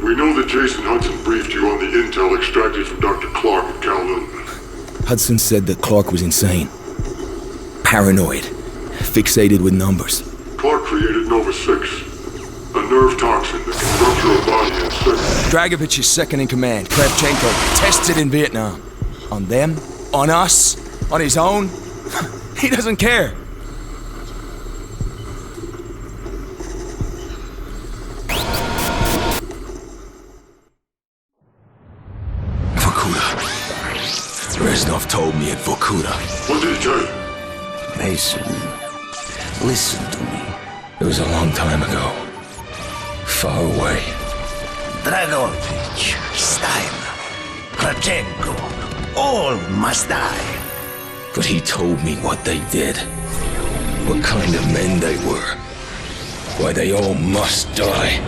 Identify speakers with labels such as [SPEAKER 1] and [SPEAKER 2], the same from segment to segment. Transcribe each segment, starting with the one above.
[SPEAKER 1] We know that Jason Hudson briefed you on the intel extracted from Dr. Clark at Kowloon.
[SPEAKER 2] Hudson said that Clark was insane. Paranoid. Fixated with numbers.
[SPEAKER 1] Clark created Nova 6, a nerve toxin that can rupture a body in seconds.
[SPEAKER 2] Dragovich is second in command. Kravchenko tested in Vietnam. On them? On us? On his own? He doesn't care. Vorkuta. Reznov told me at Vorkuta.
[SPEAKER 1] What did he tell you?
[SPEAKER 3] Mason, listen to me.
[SPEAKER 2] It was a long time ago. Far away.
[SPEAKER 3] Dragovich, Steiner, Kravchenko, all must die.
[SPEAKER 2] But he told me what they did. What kind of men they were. Why they all must die.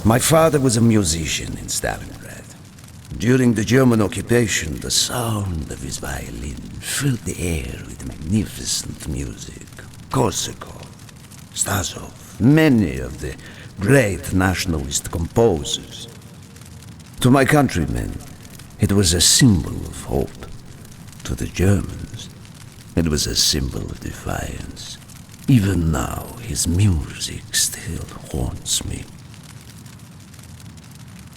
[SPEAKER 3] My father was a musician in Stalingrad. During the German occupation, the sound of his violin filled the air with magnificent music. Korsakov, Stasov, many of the great nationalist composers. To my countrymen, it was a symbol of hope. To the Germans, it was a symbol of defiance. Even now, his music still haunts me.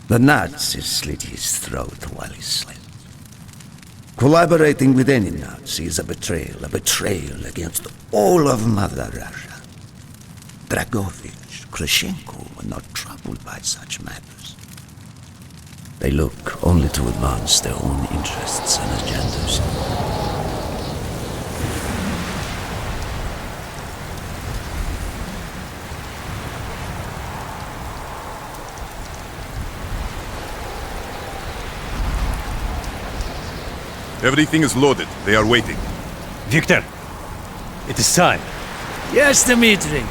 [SPEAKER 3] The Nazis slit his throat while he slept. Collaborating with any Nazi is a betrayal against all of Mother Russia. Dragovich, Kravchenko were not troubled by such matters. They look only to advance their own interests and agendas.
[SPEAKER 4] Everything is loaded. They are waiting.
[SPEAKER 5] Victor, it is time.
[SPEAKER 6] Yes, Dmitri.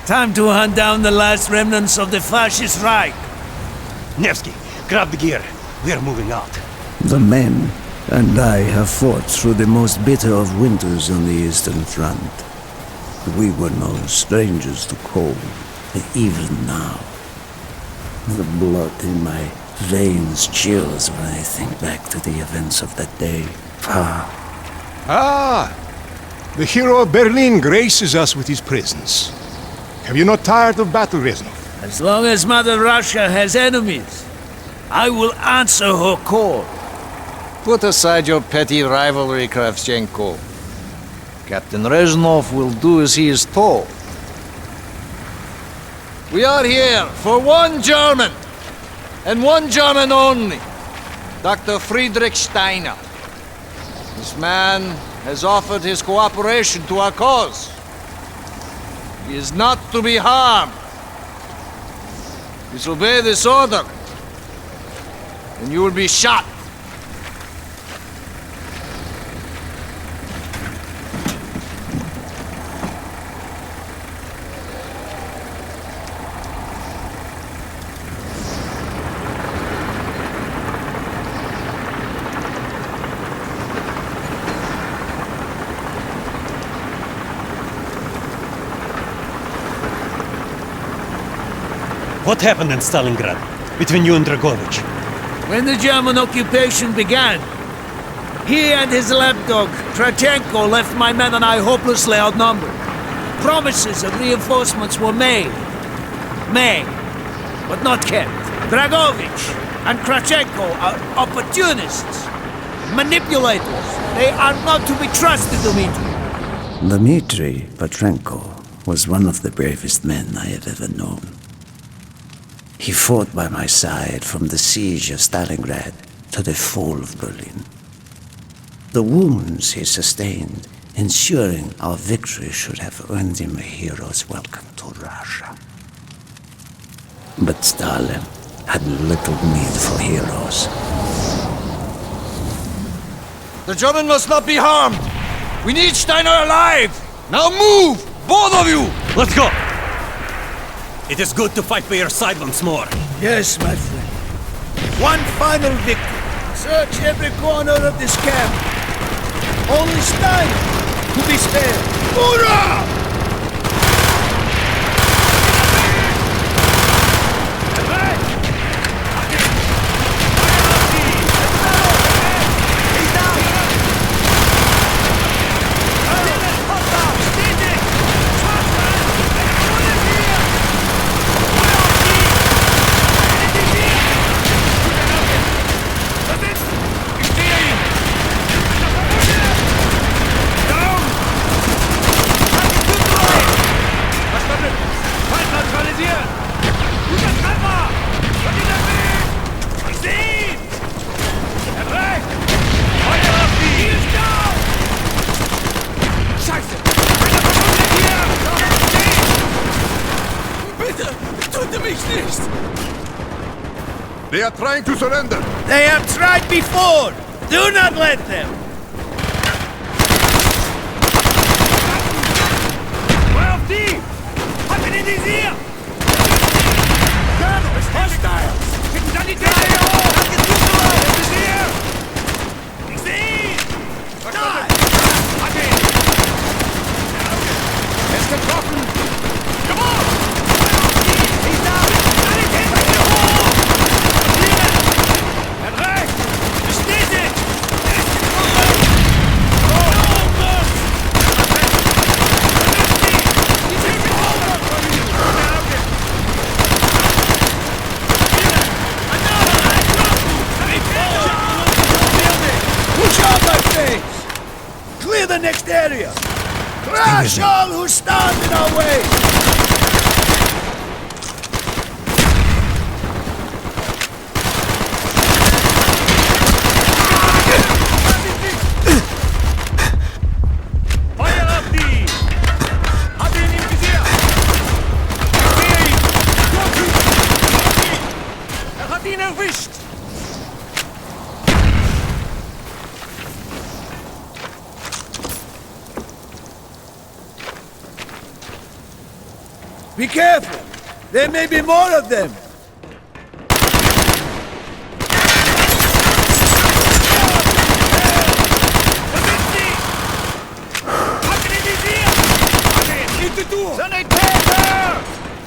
[SPEAKER 6] Time to hunt down the last remnants of the fascist Reich.
[SPEAKER 5] Nevsky, grab the gear. We are moving out.
[SPEAKER 3] The men and I have fought through the most bitter of winters on the Eastern Front. We were no strangers to cold, even now. The blood in my veins chills when I think back to the events of that day.
[SPEAKER 7] The hero of Berlin graces us with his presence. Have you not tired of battle, Reznov?
[SPEAKER 6] As long as Mother Russia has enemies, I will answer her call.
[SPEAKER 8] Put aside your petty rivalry, Kravchenko. Captain Reznov will do as he is told. We are here for one German, and one German only, Dr. Friedrich Steiner. This man has offered his cooperation to our cause. He is not to be harmed. Disobey this order, and you will be shot.
[SPEAKER 5] What happened in Stalingrad between you and Dragovich?
[SPEAKER 6] When the German occupation began, he and his lapdog, Kravchenko, left my men and I hopelessly outnumbered. Promises of reinforcements were made, but not kept. Dragovich and Kravchenko are opportunists, manipulators. They are not to be trusted, Dmitri.
[SPEAKER 3] Dmitri Petrenko was one of the bravest men I have ever known. He fought by my side from the siege of Stalingrad to the fall of Berlin. The wounds he sustained, ensuring our victory, should have earned him a hero's welcome to Russia. But Stalin had little need for heroes.
[SPEAKER 8] The German must not be harmed. We need Steiner alive. Now move, both of you.
[SPEAKER 5] Let's go! It is good to fight by your side once more.
[SPEAKER 6] Yes, my friend. One final victory, Search every corner of this camp. Only Steiner to be spared. Hoorah!
[SPEAKER 4] They are trying to surrender.
[SPEAKER 6] They have tried before. Do not let them. Clear the next area! Crush all who stand in our way! Be careful! There may be more of them!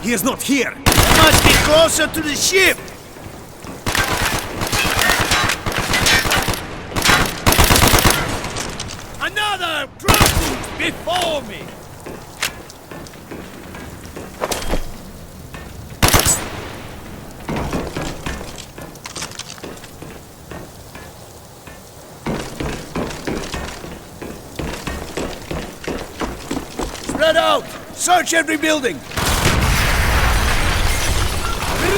[SPEAKER 5] He is not here!
[SPEAKER 6] They must be closer to the ship! Another drop before me! Spread out! Search every building!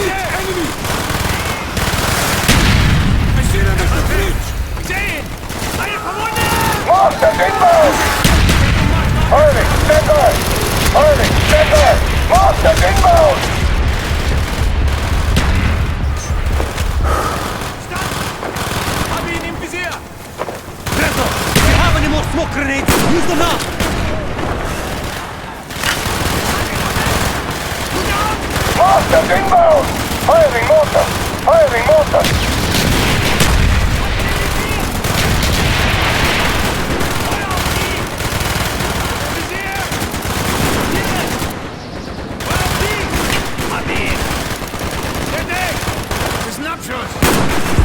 [SPEAKER 6] Enemy! I see them at the bridge!
[SPEAKER 9] Monsters inbound! Hurling, stand by! Hurling, stand by! Monsters inbound!
[SPEAKER 5] Gretel! Do you have any more smoke grenades? Use them now!
[SPEAKER 9] Monsters inbound! Firing mortar! Firing mortar!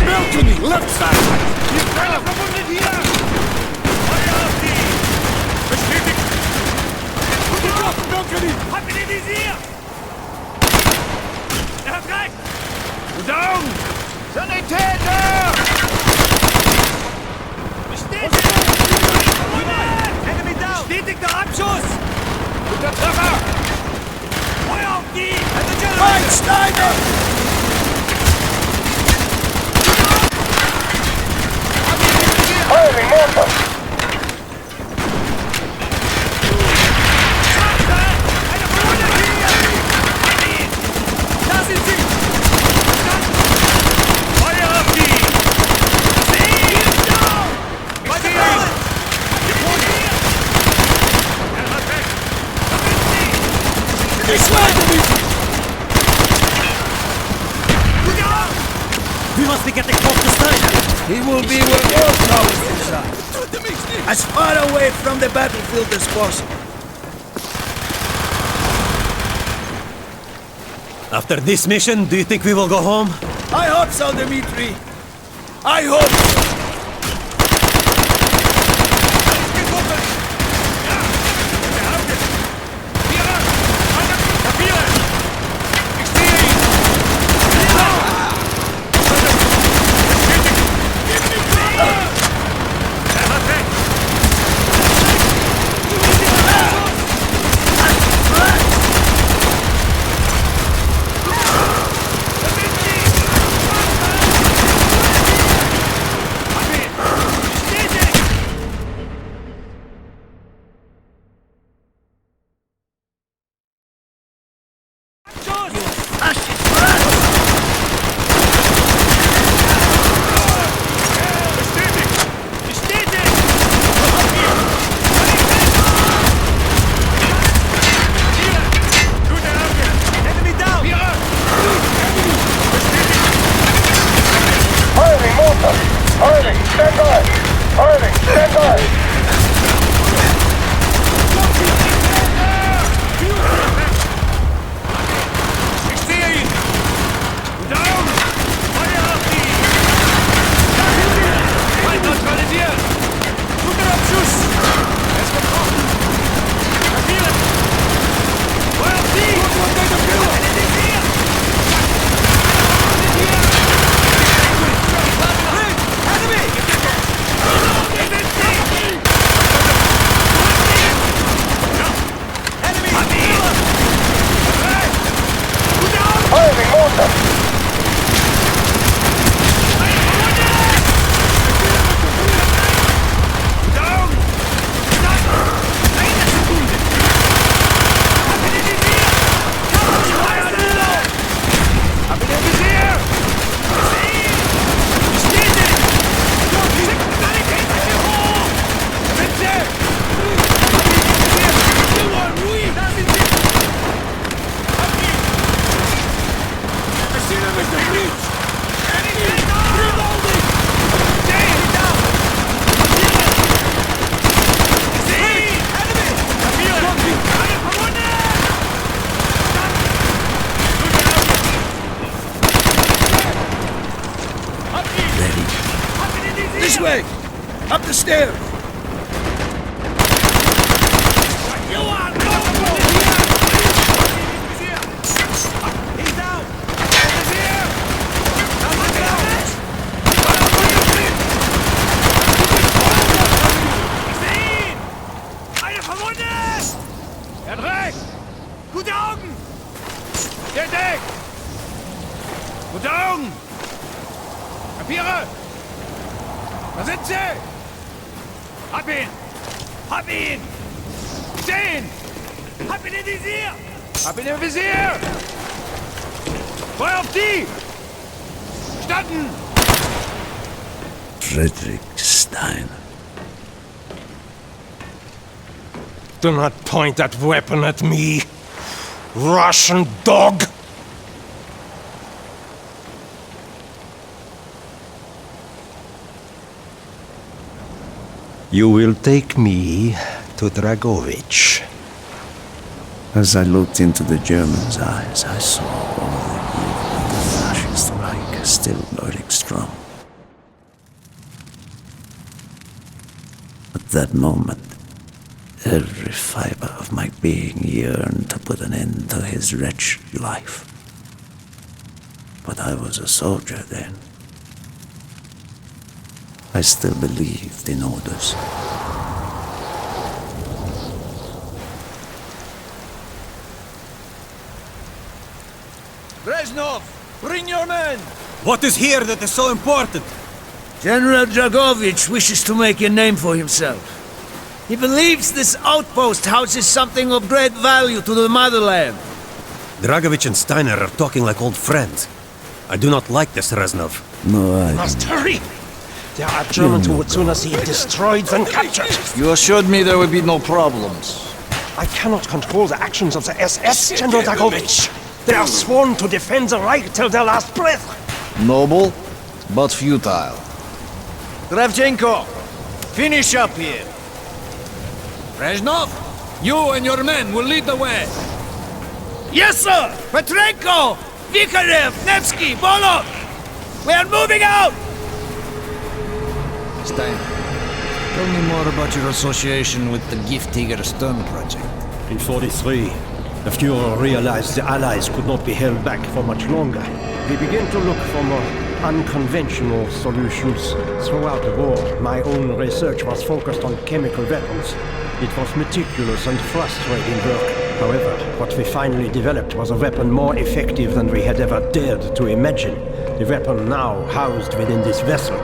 [SPEAKER 6] Balcony, left side!
[SPEAKER 9] Verbunden hier! Feuer auf die! Bestätigt!
[SPEAKER 6] Guten Balcony!
[SPEAKER 9] Hab ihn im Visier! Er hat recht! Down! Sanitäter! Bestätigt! Enemy down! Bestätigter Abschuss! Guter Treffer! Feuer auf die!
[SPEAKER 6] Fight Steiner!
[SPEAKER 9] Firing mortar! Eine Verwundung hier! Da sind sie! Feuer auf die! Sie ist down! Weiter down! Er hat recht! Da sind sie!
[SPEAKER 6] Ich schneide mich!
[SPEAKER 5] We must be getting close to Steiner!
[SPEAKER 6] He will be where all cowards reside. As far away from the battlefield as possible.
[SPEAKER 5] After this mission, do you think we will go home?
[SPEAKER 6] I hope so, Dmitri. I hope so. This way! Up the stairs!
[SPEAKER 9] He's out! Eine verwundet! Er trägt! Gute Augen! Der Deck! Gute Augen! Papiere! Da sind sie! Hab ihn! Hab ihn! Sehen! Hab ihn im Visier! Hab ihn im Visier! Feuer auf die! Verstanden!
[SPEAKER 3] Frederick Steiner.
[SPEAKER 9] Do not point that weapon at me, Russian dog! You will take me to Dragovich.
[SPEAKER 3] As I looked into the German's eyes, I saw all the evil of the fascist Reich still burning strong. At that moment, every fiber of my being yearned to put an end to his wretched life. But I was a soldier then. I still believed in orders.
[SPEAKER 6] Reznov, bring your men!
[SPEAKER 5] What is here that is so important?
[SPEAKER 6] General Dragovich wishes to make a name for himself. He believes this outpost houses something of great value to the motherland.
[SPEAKER 5] Dragovich and Steiner are talking like old friends. I do not like this, Reznov.
[SPEAKER 3] No, I
[SPEAKER 9] Must hurry! There are Germans who would sooner see it destroyed than captured.
[SPEAKER 8] You assured me there would be no problems.
[SPEAKER 9] I cannot control the actions of the SS, General Dragovich. They are sworn to defend the Reich till their last breath.
[SPEAKER 8] Noble, but futile. Kravchenko, finish up here.
[SPEAKER 6] Reznov, you and your men will lead the way. Yes, sir! Petrenko! Vikarev! Nevsky! Bolov! We are moving out!
[SPEAKER 8] Stein, tell me more about your association with the Giftiger Stern project.
[SPEAKER 9] In 43, the Fuhrer realized the Allies could not be held back for much longer. He began to look for more unconventional solutions. Throughout the war, my own research was focused on chemical weapons. It was meticulous and frustrating work. However, what we finally developed was a weapon more effective than we had ever dared to imagine. The weapon now housed within this vessel.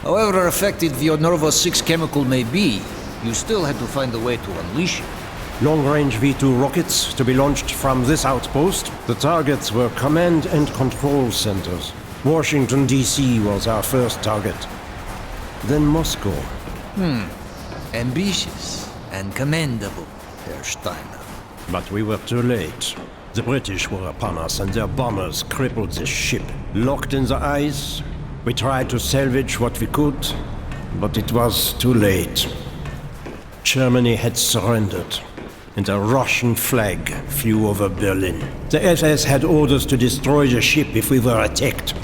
[SPEAKER 8] However effective the Nervo 6 chemical may be, you still had to find a way to unleash it.
[SPEAKER 9] Long-range V2 rockets to be launched from this outpost. The targets were command and control centers. Washington, D.C. was our first target. Then Moscow.
[SPEAKER 8] Ambitious and commendable, Herr Steiner.
[SPEAKER 9] But we were too late. The British were upon us and their bombers crippled the ship. Locked in the ice, we tried to salvage what we could, but it was too late. Germany had surrendered, and a Russian flag flew over Berlin. The SS had orders to destroy the ship if we were attacked.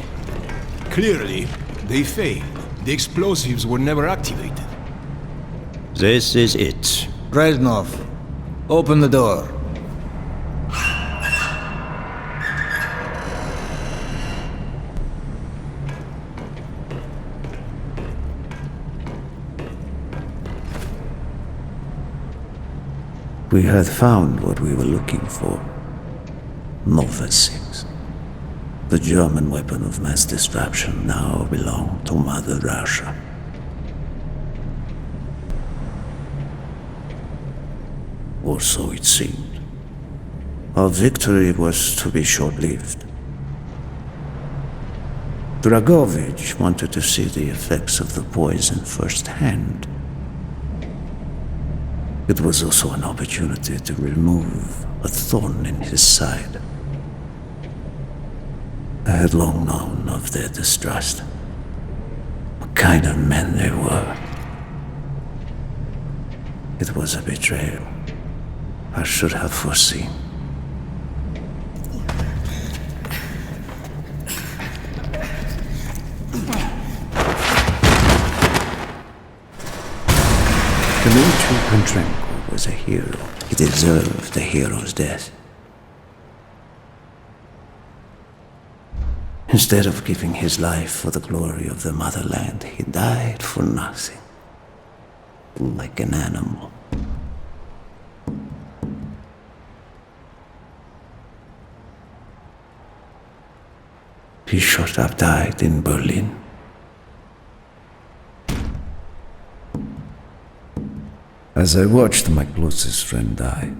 [SPEAKER 7] Clearly, they failed. The explosives were never activated.
[SPEAKER 9] This is it.
[SPEAKER 8] Reznov, open the door.
[SPEAKER 3] We had found what we were looking for. Nova 6. The German weapon of mass destruction now belonged to Mother Russia. Or so it seemed. Our victory was to be short-lived. Dragovich wanted to see the effects of the poison firsthand. It was also an opportunity to remove a thorn in his side. I had long known of their distrust, what kind of men they were. It was a betrayal I should have foreseen. Dmitri Petrenko was a hero. He deserved a hero's death. Instead of giving his life for the glory of the motherland, he died for nothing. Like an animal. He should have died in Berlin. As I watched my closest friend die,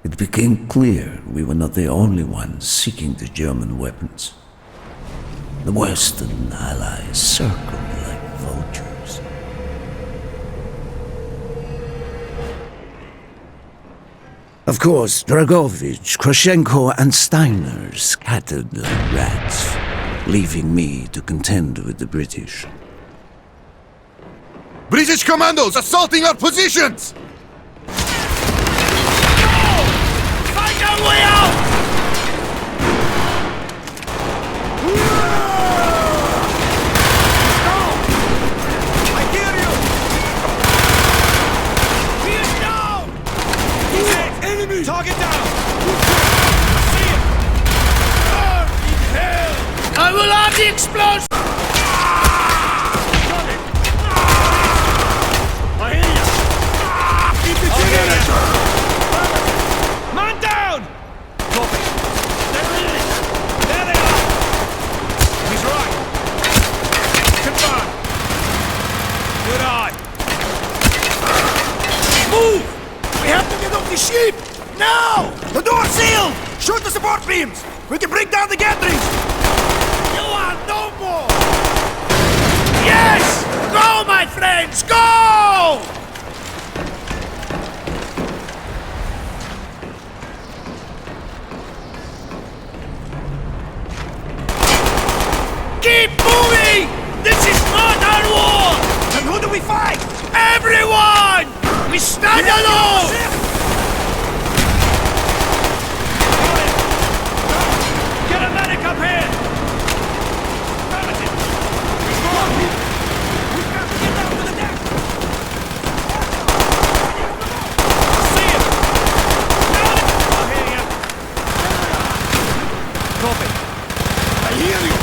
[SPEAKER 3] it became clear we were not the only ones seeking the German weapons. The Western allies circled like vultures. Of course, Dragovich, Kravchenko, and Steiner scattered like rats, leaving me to contend with the British.
[SPEAKER 4] British commandos assaulting our positions!
[SPEAKER 6] Find our way out!
[SPEAKER 4] I hear you!
[SPEAKER 6] He is down!
[SPEAKER 4] Enemy! Target down!
[SPEAKER 6] See him! Burn in hell! I will have the explosion! Man down!
[SPEAKER 4] Copy.
[SPEAKER 6] There they are!
[SPEAKER 4] He's right.
[SPEAKER 6] Confirm! Good eye! Move! We have to get off the ship! Now! The door's sealed! Shoot the support beams! We can bring down the Gatherings! You are no more! Yes! Go, my friends! Go! We stand alone!
[SPEAKER 4] Get a medic up here! We've got to get down to the deck! See him! I'll hear you! Copy. I hear you!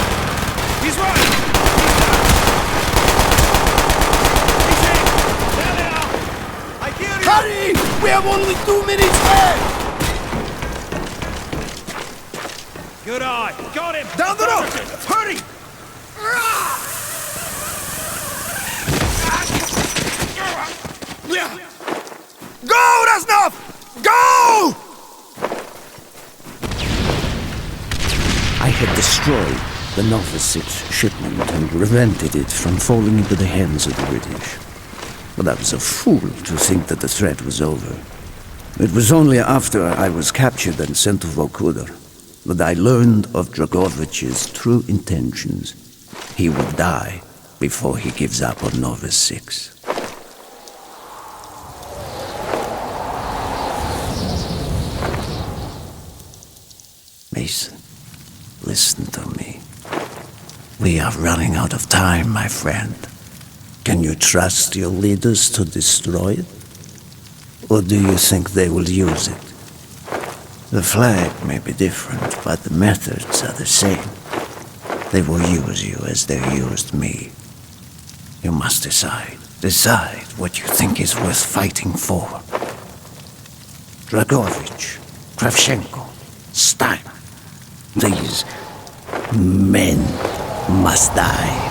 [SPEAKER 4] He's right! He's in! There they are! I hear you!
[SPEAKER 2] Hurry! We have only 2 minutes left!
[SPEAKER 4] Good eye! Got him!
[SPEAKER 2] Down the road! Hurry! Go, Reznov! Go!
[SPEAKER 3] I had destroyed the Nova 6 shipment and prevented it from falling into the hands of the British. But I was a fool to think that the threat was over. It was only after I was captured and sent to Vokuder that I learned of Dragovich's true intentions. He will die before he gives up on Nova 6. Mason, listen to me. We are running out of time, my friend. Can you trust your leaders to destroy it? Or do you think they will use it? The flag may be different, but the methods are the same. They will use you as they used me. You must decide. Decide what you think is worth fighting for. Dragovich, Kravchenko, Stein. These men must die.